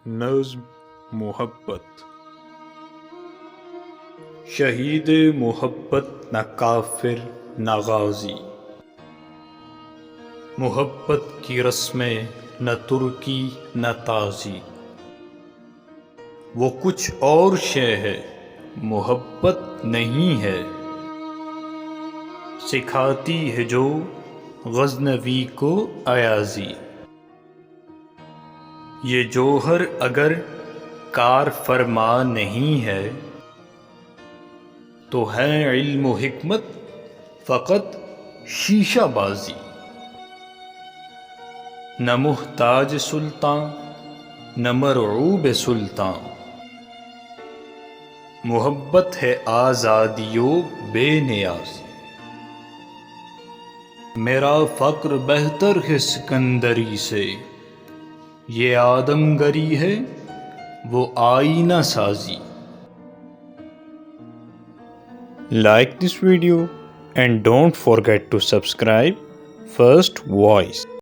نظم محبت. شہید محبت نہ کافر نہ غازی، محبت کی رسمیں نہ ترکی نہ تازی. وہ کچھ اور شے ہے محبت نہیں ہے، سکھاتی ہے جو غزنوی کو ایازی. یہ جوہر اگر کار فرما نہیں ہے تو ہے علم و حکمت فقط شیشہ بازی. نہ محتاج سلطان نہ مرعوب سلطان، محبت ہے آزادی و بے نیازی. میرا فقر بہتر ہے سکندری سے، یہ آدمگری ہے وہ آئینہ سازی. Like this video and don't forget to subscribe First Voice.